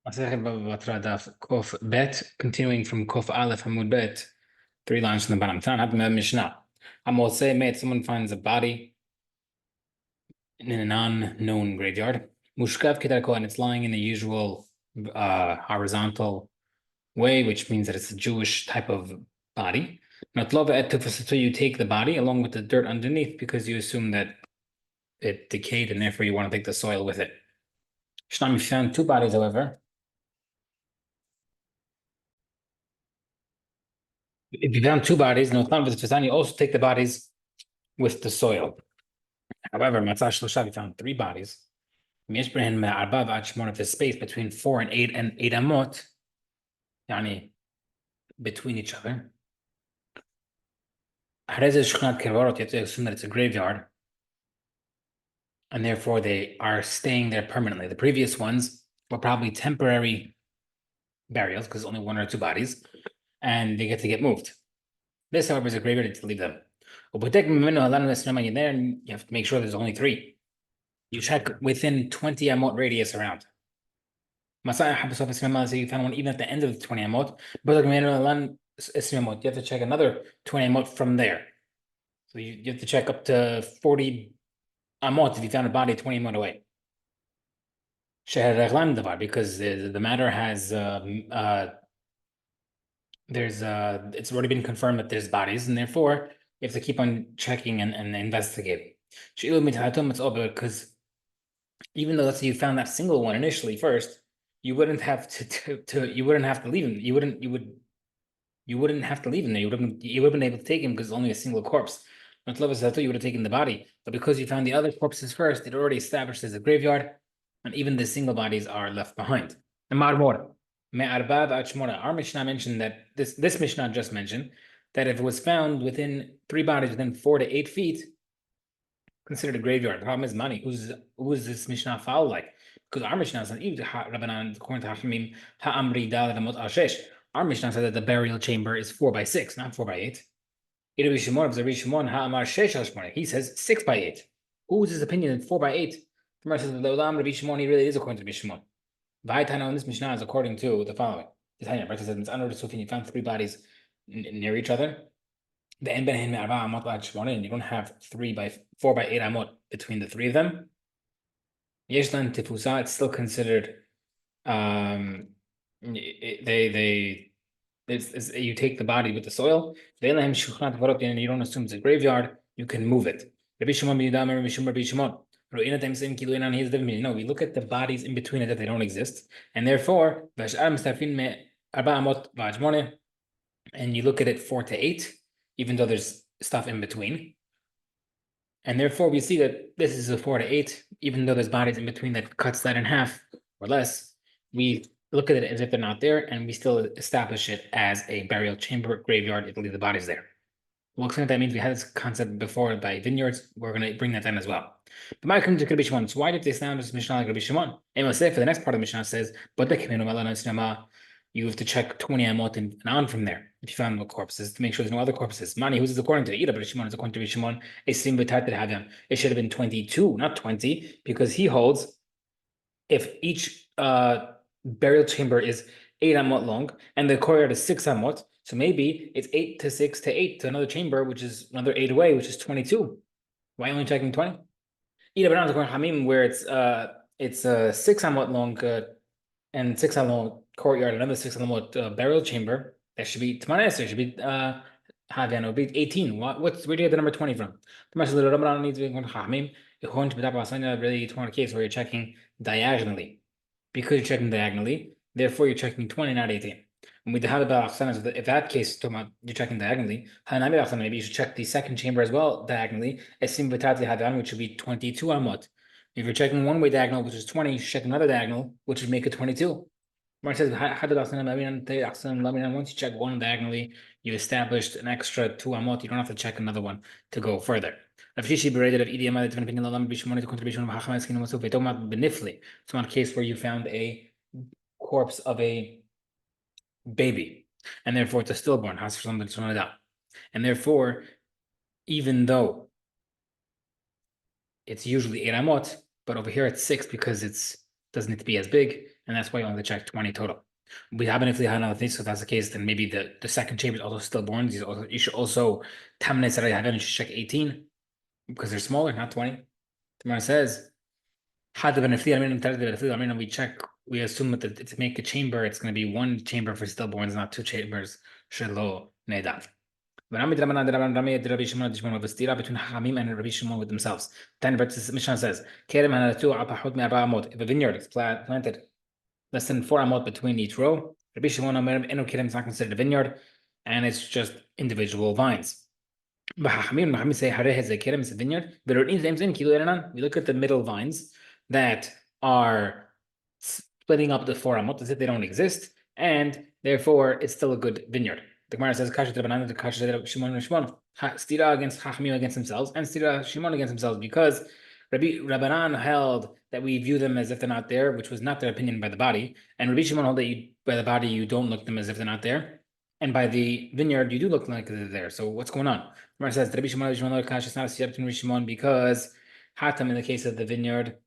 Batra Daf, Kof Bet, continuing from Kof Aleph Hamud Bet, 3 lines from the bottom. Tan happened to Mishnah. Say, mate, someone finds a body in a non-known graveyard. Mushkav Kedarko, and it's lying in the usual horizontal way, which means that it's a Jewish type of body. So you take the body along with the dirt underneath because you assume that it decayed and therefore you want to take the soil with it. Shnam, you found 2 bodies, however. If you found 2 bodies, no, you also take the bodies with the soil. However, we found 3 bodies. If the space between 4 and 8 amot, yani between each other. You have to assume that it's a graveyard, and therefore they are staying there permanently. The previous ones were probably temporary burials because only 1 or 2 bodies, and they get to get moved. This, however, is a graveyard to leave them. There, and you have to make sure there's only 3. You check within 20 amot radius around. So you found one even at the end of the 20 amot, but you have to check another 20 amot from there. So you have to check up to 40 amot if you found a body 20 amot away. Because the matter has it's already been confirmed that there's bodies, and therefore you have to keep on checking and investigating. Because even though let's say you found that single one initially first, you wouldn't have to you wouldn't have to leave him. You wouldn't have to leave him there. You would have been able to take him because it's only a single corpse. Not love is you would have taken the body, but because you found the other corpses first, it already established as a graveyard, and even the single bodies are left behind. Our Mishnah mentioned that this Mishnah just mentioned that if it was found within 3 bodies within 4 to 8 feet, considered a graveyard. The problem is money. Who's this Mishnah foul like? Because our Mishnah says, according to Hashemim, our Mishnah said that the burial chamber is 4 by 6, not 4 by 8. He says 6 by 8. Who's his opinion that 4 by 8? He really is according to Bishimon. Vaitana in this Mishnah is according to the following. This Tanya says it's under the Sufin, you found 3 bodies near each other. And you don't have 4 by 8 amot between the 3 of them. Yeshlan tifusa, it's still considered you take the body with the soil, and you don't assume it's a graveyard, you can move it. No, we look at the bodies in between it that they don't exist, and therefore, and you look at it 4 to 8, even though there's stuff in between. And therefore, we see that this is a 4 to 8, even though there's bodies in between that cuts that in half or less. We look at it as if they're not there, and we still establish it as a burial chamber, graveyard, if we leave the bodies there. We'll explain what that means. We had this concept before by vineyards. We're going to bring that in as well. But my come to Rabbi Shimon. So why did they sound this Mishnah like Rabbi Shimon? And we'll say for the next part of the Mishnah says, but you have to check 20 amot and on from there if you found no corpses to make sure there's no other corpses. Mani, who's according to Ida, but Shimon is according to Shimon. It should have been 22, not 20, because he holds if each burial chamber is 8 amot long and the courtyard is 6 amot, so maybe it's 8 to 6 to 8 to another chamber, which is another 8 away, which is 22. Why only checking 20? Ida, but not Hamim, where it's 6 amot long and 6 amot courtyard, another 6 amot burial chamber. That should be Tmanes. It should be Havian. It would be 18. Where do you get the number 20 from? Ramadan needs to be Hamim. According to Batra really 20 case where you're checking diagonally. Because you're checking diagonally, therefore you're checking 20, not 18. And with the Habib if that case you're checking diagonally, maybe you should check the second chamber as well diagonally, which would be 22 amot. If you're checking one way diagonal, which is 20, you should check another diagonal, which would make it 22. Mark says, once you check one diagonally, you established an extra 2 amot. You don't have to check another one to go further. So in a case where you found a corpse of a baby, and therefore it's a stillborn, and therefore, even though it's usually 8 amot, but over here it's 6 because it doesn't need to be as big. and that's why you only check 20 total. We happen if they had another thing, so if that's the case, then maybe the second chamber is also stillborn. You should also 10 minutes that I have, and you should check 18 because they're smaller, not 20. Tomorrow says, we check, we assume that to make a chamber, it's going to be one chamber for stillborns, not two chambers. Shelo nedav. Rami Drabanan Draban Rami Rabbi Shimon Vestira between Hamim and Rabbi Shimon with themselves. 10 verses Mishnah says, Kerem Hanatu Apahut Mi Arba Amot. If a vineyard is planted less than 4 amot between each row, Rabbi Shimon Omer Eno Kerem is not considered a vineyard, and it's just individual vines. Muhammad say Hareh Kerem is a vineyard. We look at the middle vines that are splitting up the 4 amot as if they don't exist, and therefore it's still a good vineyard. The Gemara says Kasha Drabanan, the Kasha Shimon and Shimon. Stira against Chachamim against themselves, and Stira Shimon against themselves, because Rabbanan held that we view them as if they're not there, which was not their opinion by the body, and Rabbi Shimon held that by the body you don't look at them as if they're not there, and by the vineyard you do look like they're there. So what's going on? Gemara says Rabbi Shimon Kasha is not a siyah between Rabbi Shimon because Hatam in the case of the vineyard,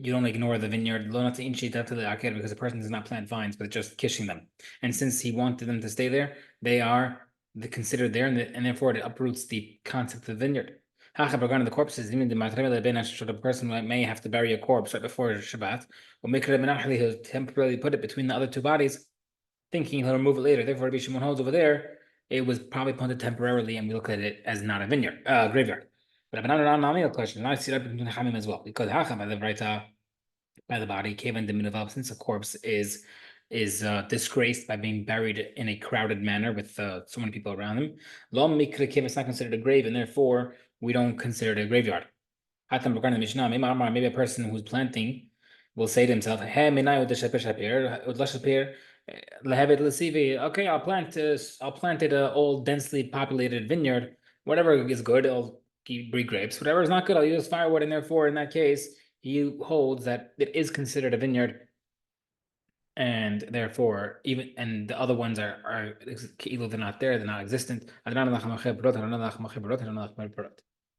you don't ignore the vineyard because the person does not plant vines, but just kishing them. And since he wanted them to stay there, they are considered there, and therefore it uproots the concept of the vineyard. The corpses, the person may have to bury a corpse right before Shabbat, or he'll temporarily put it between the other two bodies, thinking he'll remove it later. Therefore, Rabbi Shimon holds over there, it was probably planted temporarily, and we look at it as not a vineyard, graveyard. But a question, not see between Hamim as well, because by the body, since a corpse is disgraced by being buried in a crowded manner with so many people around him. It's not considered a grave, and therefore we don't consider it a graveyard. Maybe a person who's planting will say to himself, okay, I'll plant it an old densely populated vineyard. Whatever is good, I'll breed grapes. Whatever is not good, I'll use firewood, and therefore in that case he holds that it is considered a vineyard, and therefore the other ones are either they're not there, they're not existent.